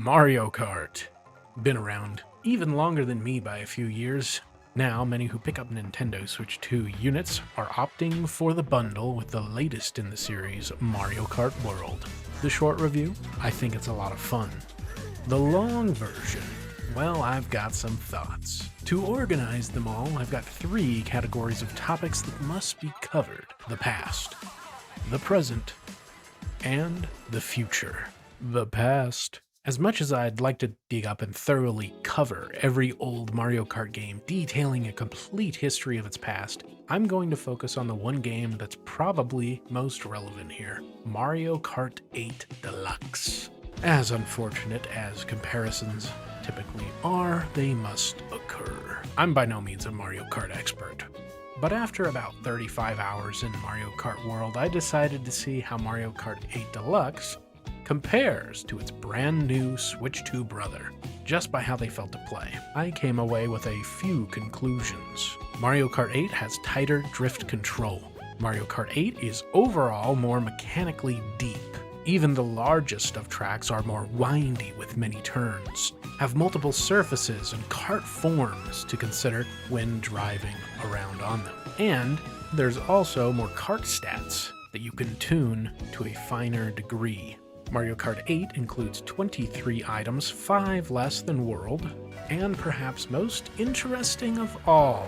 Mario Kart. Been around even longer than me by a few years. Now, many who pick up Nintendo Switch 2 units are opting for the bundle with the latest in the series, Mario Kart World. The short review? I think it's a lot of fun. The long version? Well, I've got some thoughts. To organize them all, I've got 3 categories of topics that must be covered: the past, the present, and the future. The past. As much as I'd like to dig up and thoroughly cover every old Mario Kart game detailing a complete history of its past, I'm going to focus on the one game that's probably most relevant here: Mario Kart 8 Deluxe. As unfortunate as comparisons typically are, they must occur. I'm by no means a Mario Kart expert, but after about 35 hours in Mario Kart World, I decided to see how Mario Kart 8 Deluxe compares to its brand new Switch 2 brother. Just by how they felt to play, I came away with a few conclusions. Mario Kart 8 has tighter drift control. Mario Kart 8 is overall more mechanically deep. Even the largest of tracks are more windy with many turns, have multiple surfaces and kart forms to consider when driving around on them. And there's also more kart stats that you can tune to a finer degree. Mario Kart 8 includes 23 items, 5 less than World, and perhaps most interesting of all,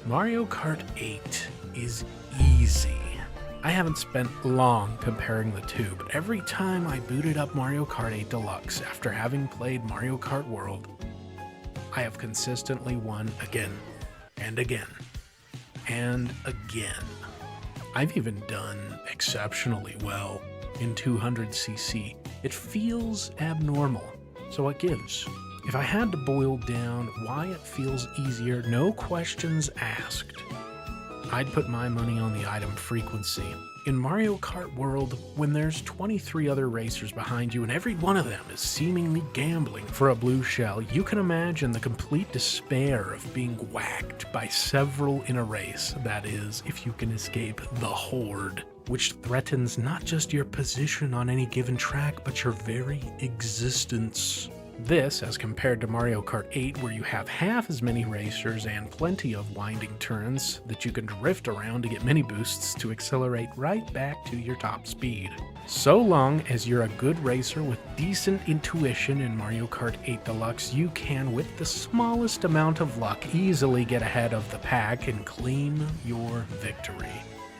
Mario Kart 8 is easy. I haven't spent long comparing the two, but every time I booted up Mario Kart 8 Deluxe after having played Mario Kart World, I have consistently won again and again and again. I've even done exceptionally well in 200cc. It feels abnormal, so it gives. If I had to boil down why it feels easier, no questions asked, I'd put my money on the item frequency. In Mario Kart World, when there's 23 other racers behind you and every one of them is seemingly gambling for a blue shell, you can imagine the complete despair of being whacked by several in a race. That is, if you can escape the horde, which threatens not just your position on any given track, but your very existence. This, as compared to Mario Kart 8, where you have half as many racers and plenty of winding turns that you can drift around to get mini boosts to accelerate right back to your top speed. So long as you're a good racer with decent intuition in Mario Kart 8 Deluxe, you can, with the smallest amount of luck, easily get ahead of the pack and claim your victory.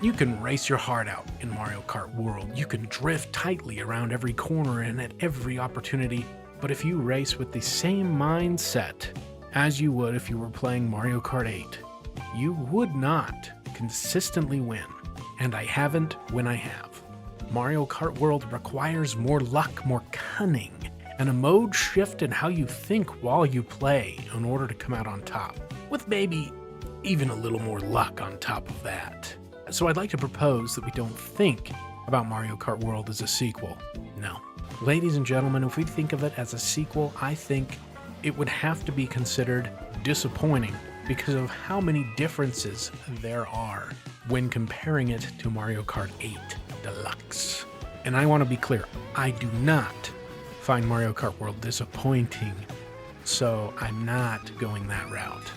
You can race your heart out in Mario Kart World. You can drift tightly around every corner and at every opportunity. But if you race with the same mindset as you would if you were playing Mario Kart 8, you would not consistently win. And I haven't when I have. Mario Kart World requires more luck, more cunning, and a mode shift in how you think while you play in order to come out on top, with maybe even a little more luck on top of that. So I'd like to propose that we don't think about Mario Kart World as a sequel. No. Ladies and gentlemen, if we think of it as a sequel, I think it would have to be considered disappointing because of how many differences there are when comparing it to Mario Kart 8 Deluxe. And I want to be clear, I do not find Mario Kart World disappointing, so I'm not going that route.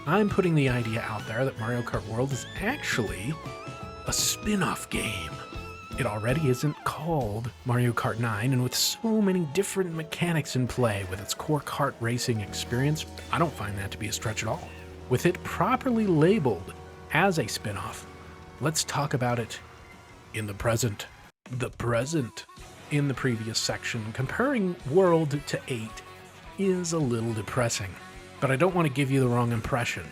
I'm putting the idea out there that Mario Kart World is actually a spin-off game. It already isn't called Mario Kart 9, and with so many different mechanics in play with its core kart racing experience, I don't find that to be a stretch at all. With it properly labeled as a spin-off, let's talk about it in the present. The present. In the previous section, comparing World to 8 is a little depressing, but I don't want to give you the wrong impression,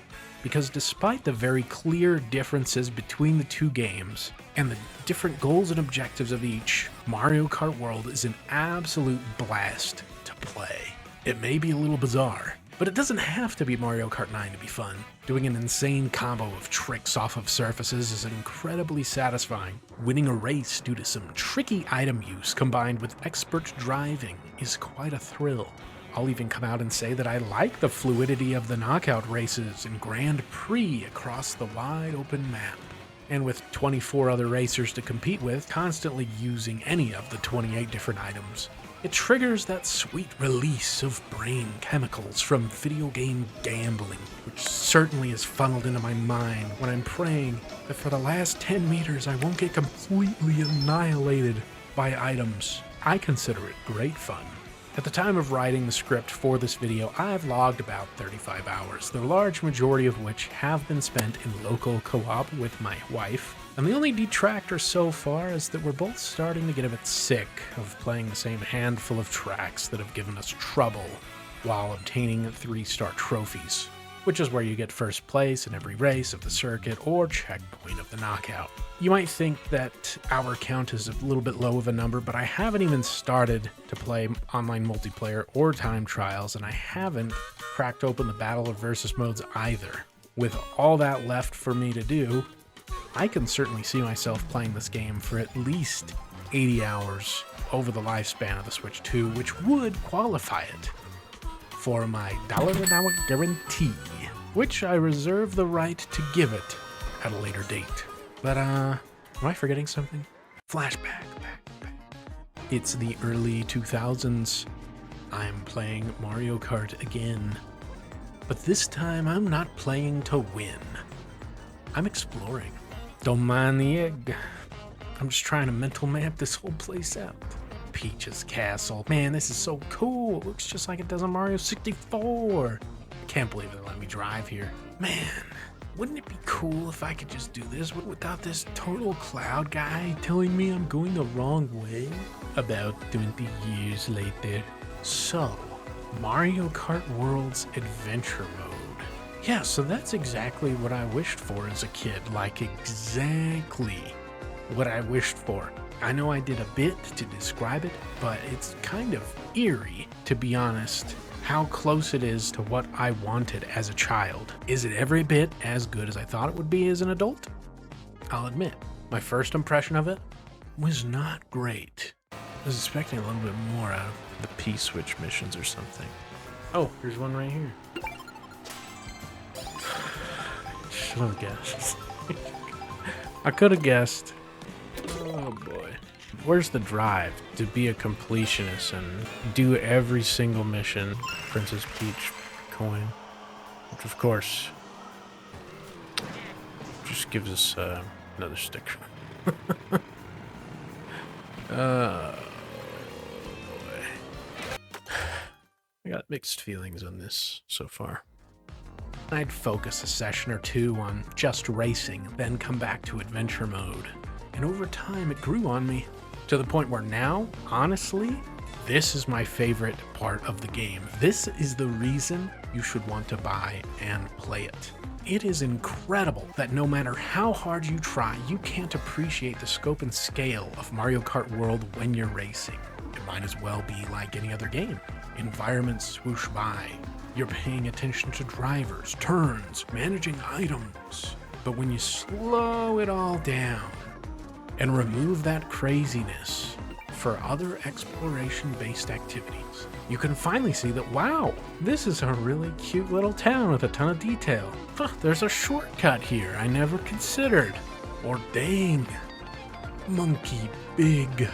because despite the very clear differences between the two games and the different goals and objectives of each, Mario Kart World is an absolute blast to play. It may be a little bizarre, but it doesn't have to be Mario Kart 9 to be fun. Doing an insane combo of tricks off of surfaces is incredibly satisfying. Winning a race due to some tricky item use combined with expert driving is quite a thrill. I'll even come out and say that I like the fluidity of the knockout races and Grand Prix across the wide open map. And with 24 other racers to compete with, constantly using any of the 28 different items, It triggers that sweet release of brain chemicals from video game gambling, which certainly is funneled into my mind when I'm praying that for the last 10 meters I won't get completely annihilated by items. I consider it great fun. At the time of writing the script for this video, I've logged about 35 hours, the large majority of which have been spent in local co-op with my wife. And the only detractor so far is that we're both starting to get a bit sick of playing the same handful of tracks that have given us trouble while obtaining 3-star trophies, which is where you get first place in every race of the circuit or checkpoint of the knockout. You might think that our count is a little bit low of a number, but I haven't even started to play online multiplayer or time trials, and I haven't cracked open the battle or versus modes either. With all that left for me to do, I can certainly see myself playing this game for at least 80 hours over the lifespan of the Switch 2, which would qualify it for my $1 an hour guarantee, which I reserve the right to give it at a later date. But, am I forgetting something? Flashback, back. It's the early 2000s. I'm playing Mario Kart again. But this time, I'm not playing to win. I'm exploring. Don't mind the egg. I'm just trying to mental map this whole place out. Peach's Castle. Man, this is so cool. It looks just like it does on Mario 64. I can't believe they let me drive here. Man, wouldn't it be cool if I could just do this without this total cloud guy telling me I'm going the wrong way? About 20 years later. So, Mario Kart World's Adventure Mode. Yeah, so that's exactly what I wished for as a kid. Like, exactly what I wished for. I know I did a bit to describe it, but it's kind of eerie, to be honest, how close it is to what I wanted as a child. Is it every bit as good as I thought it would be as an adult? I'll admit, my first impression of it was not great. I was expecting a little bit more out of the P-switch missions or something. Oh, here's one right here. Should have guessed. I could have guessed. Oh boy. Where's the drive to be a completionist and do every single mission? Princess Peach coin. Which of course just gives us another sticker. Oh boy. I got mixed feelings on this so far. I'd focus a session or two on just racing, then come back to adventure mode. And over time, it grew on me to the point where now, honestly, this is my favorite part of the game. This is the reason you should want to buy and play it. It is incredible that no matter how hard you try, you can't appreciate the scope and scale of Mario Kart World when you're racing. It might as well be like any other game. Environments swoosh by. You're paying attention to drivers, turns, managing items. But when you slow it all down and remove that craziness for other exploration-based activities, you can finally see that, wow, this is a really cute little town with a ton of detail. Huh, there's a shortcut here I never considered. Or dang, monkey big.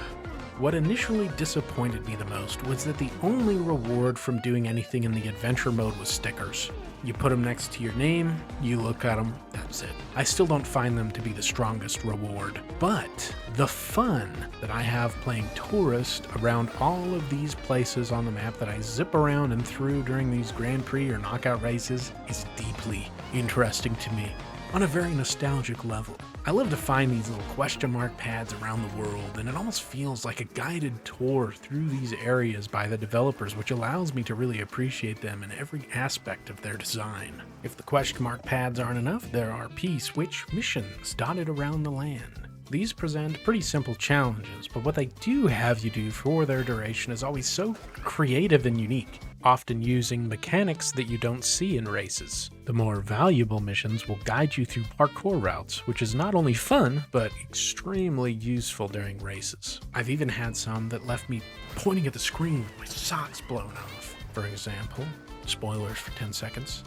What initially disappointed me the most was that the only reward from doing anything in the adventure mode was stickers. You put them next to your name, you look at them, that's it. I still don't find them to be the strongest reward, but the fun that I have playing tourist around all of these places on the map that I zip around and through during these Grand Prix or knockout races is deeply interesting to me on a very nostalgic level. I love to find these little question mark pads around the world, and it almost feels like a guided tour through these areas by the developers, which allows me to really appreciate them in every aspect of their design. If the question mark pads aren't enough, there are P-switch missions dotted around the land. These present pretty simple challenges, but what they do have you do for their duration is always so creative and unique, often using mechanics that you don't see in races. The more valuable missions will guide you through parkour routes, which is not only fun, but extremely useful during races. I've even had some that left me pointing at the screen with my socks blown off. For example, spoilers for 10 seconds,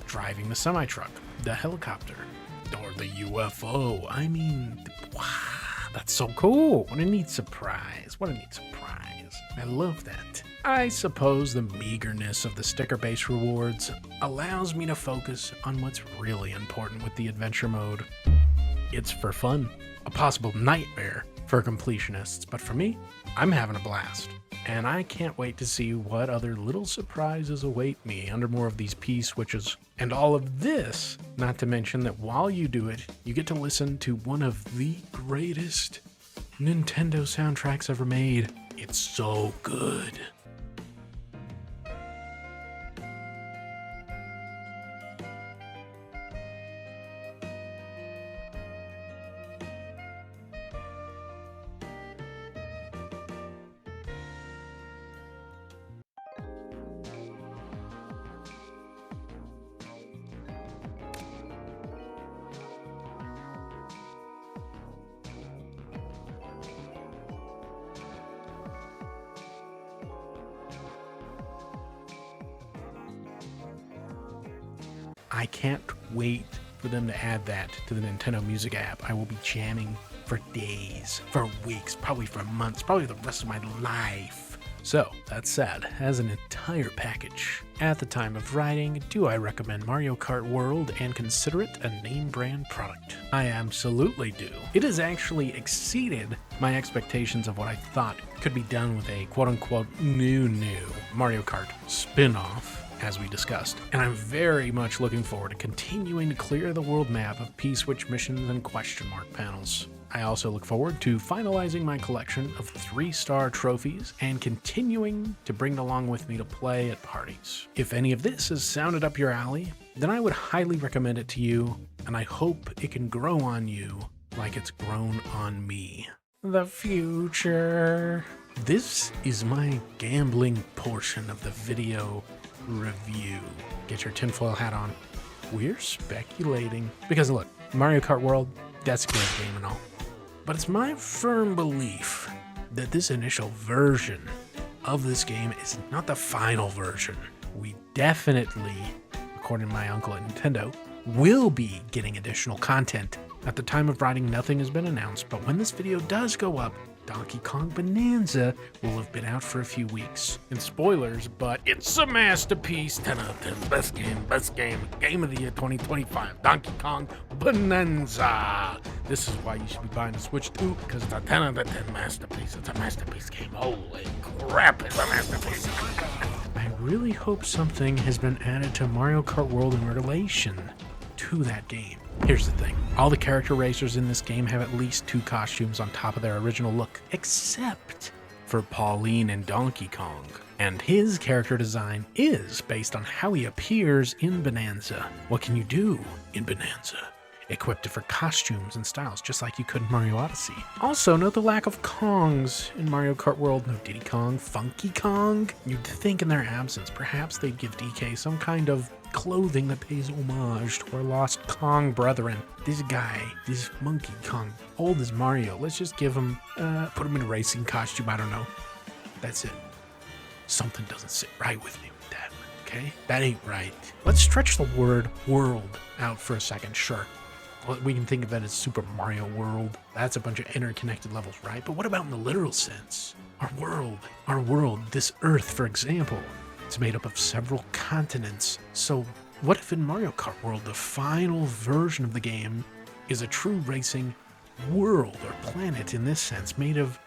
driving the semi-truck, the helicopter, or the UFO. I mean, wow, that's so cool. What a neat surprise. What a neat surprise. I love that. I suppose the meagerness of the sticker-based rewards allows me to focus on what's really important with the adventure mode. It's for fun, a possible nightmare for completionists, but for me, I'm having a blast. And I can't wait to see what other little surprises await me under more of these P-switches. And all of this, not to mention that while you do it, you get to listen to one of the greatest Nintendo soundtracks ever made. It's so good. I can't wait for them to add that to the Nintendo Music app. I will be jamming for days, for weeks, probably for months, probably the rest of my life. So, that said, as an entire package, at the time of writing, do I recommend Mario Kart World and consider it a name brand product? I absolutely do. It has actually exceeded my expectations of what I thought could be done with a quote-unquote new Mario Kart spin-off, as we discussed, and I'm very much looking forward to continuing to clear the world map of P-switch missions and question mark panels. I also look forward to finalizing my collection of 3-star trophies and continuing to bring it along with me to play at parties. If any of this has sounded up your alley, then I would highly recommend it to you, and I hope it can grow on you like it's grown on me. The future. This is my gambling portion of the video review. Get your tinfoil hat on. We're speculating. Because look, Mario Kart World, that's a great game and all. But it's my firm belief that this initial version of this game is not the final version. We definitely, according to my uncle at Nintendo, will be getting additional content. At the time of writing, nothing has been announced, but when this video does go up, Donkey Kong Bonanza will have been out for a few weeks. And spoilers, but it's a masterpiece. 10 out of 10. Best game of the year 2025. Donkey Kong Bonanza. This is why you should be buying the Switch 2, because it's a 10 out of 10 masterpiece. It's a masterpiece game. Holy crap, it's a masterpiece. I really hope something has been added to Mario Kart World in relation to that game. Here's the thing, all the character racers in this game have at least 2 costumes on top of their original look, except for Pauline and Donkey Kong. And his character design is based on how he appears in Bonanza. What can you do in Bonanza? Equip different costumes and styles, just like you could in Mario Odyssey. Also, note the lack of Kongs in Mario Kart World. No Diddy Kong, Funky Kong. You'd think in their absence, perhaps they'd give DK some kind of clothing that pays homage to our lost Kong brethren. This guy, this Monkey Kong, old as Mario, let's just give him, put him in a racing costume, I don't know. That's it. Something doesn't sit right with me with that, okay? That ain't right. Let's stretch the word world out for a second, sure. Well, we can think of that as Super Mario World. That's a bunch of interconnected levels, right? But what about in the literal sense? Our world, this Earth, for example, it's made up of several continents. So what if in Mario Kart World, the final version of the game is a true racing world or planet in this sense, made of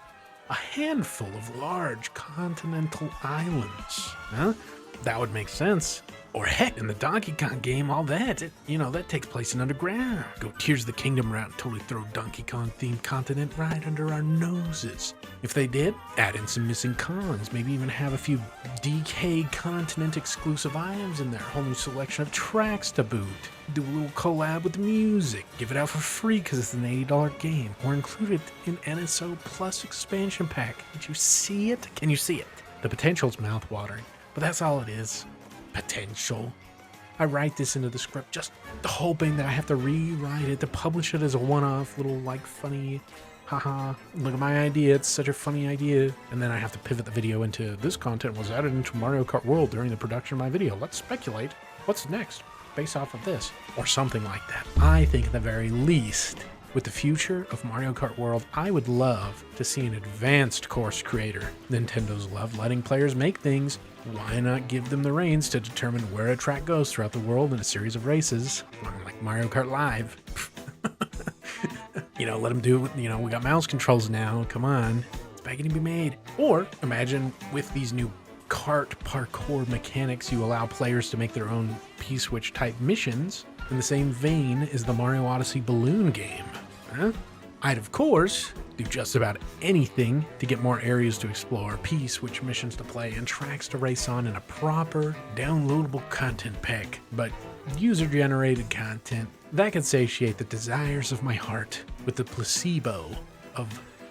a handful of large continental islands? Huh? That would make sense. Or heck, in the Donkey Kong game, all that, that takes place in underground. Go Tears of the Kingdom route and totally throw Donkey Kong themed continent right under our noses. If they did, add in some missing Kongs, maybe even have a few DK continent exclusive items in there, a whole new selection of tracks to boot. Do a little collab with the music, give it out for free because it's an $80 game, or include it in NSO Plus expansion pack. Did you see it? Can you see it? The potential's mouthwatering, but that's all it is. Potential. I write this into the script just hoping that I have to rewrite it to publish it as a one-off little funny haha, look at my idea, it's such a funny idea, and then I have to pivot the video into this content was added into Mario Kart World during the production of my video. Let's speculate what's next based off of this or something like that. I think at the very least With the future of Mario Kart World, I would love to see an advanced course creator. Nintendo's love letting players make things. Why not give them the reins to determine where a track goes throughout the world in a series of races, like Mario Kart Live? Let them do, we got mouse controls now. Come on, it's begging to be made. Or imagine with these new kart parkour mechanics, you allow players to make their own P-switch type missions in the same vein as the Mario Odyssey balloon game. Huh? I'd, of course, do just about anything to get more areas to explore, P-switch missions to play, and tracks to race on in a proper, downloadable content pack. But user-generated content, that can satiate the desires of my heart with the placebo of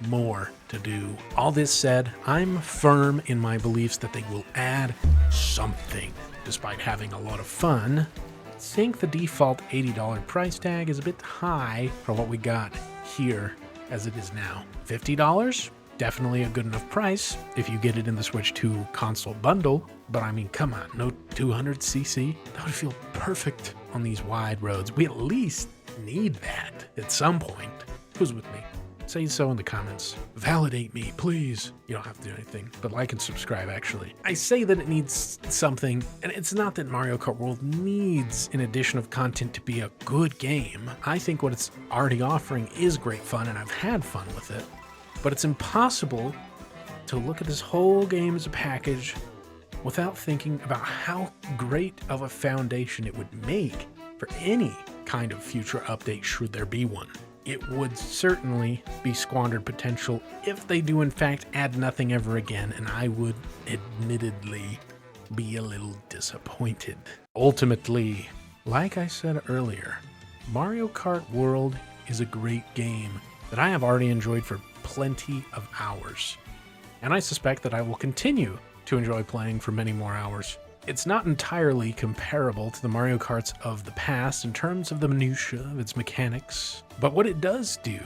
more to do. All this said, I'm firm in my beliefs that they will add something. Despite having a lot of fun, I think the default $80 price tag is a bit high for what we got here as it is now. $50? Definitely a good enough price if you get it in the Switch 2 console bundle, but I mean, come on, no 200cc? That would feel perfect on these wide roads. We at least need that at some point. Who's with me? Say so in the comments. Validate me, please. You don't have to do anything, but like and subscribe, actually. I say that it needs something, and it's not that Mario Kart World needs an addition of content to be a good game. I think what it's already offering is great fun, and I've had fun with it. But it's impossible to look at this whole game as a package without thinking about how great of a foundation it would make for any kind of future update should there be one. It would certainly be squandered potential if they do in fact add nothing ever again, and I would admittedly be a little disappointed. Ultimately, like I said earlier, Mario Kart World is a great game that I have already enjoyed for plenty of hours, and I suspect that I will continue to enjoy playing for many more hours. It's not entirely comparable to the Mario Karts of the past in terms of the minutiae of its mechanics, but what it does do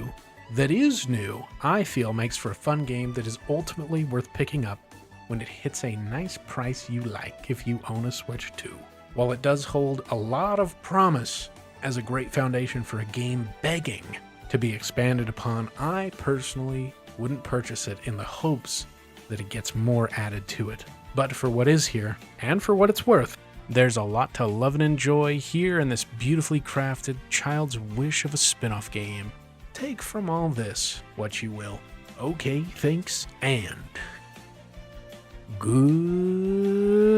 that is new, I feel makes for a fun game that is ultimately worth picking up when it hits a nice price you like if you own a Switch 2. While it does hold a lot of promise as a great foundation for a game begging to be expanded upon, I personally wouldn't purchase it in the hopes that it gets more added to it. But for what is here, and for what it's worth, there's a lot to love and enjoy here in this beautifully crafted child's wish of a spin-off game. Take from all this what you will. Okay, thanks, and goodbye.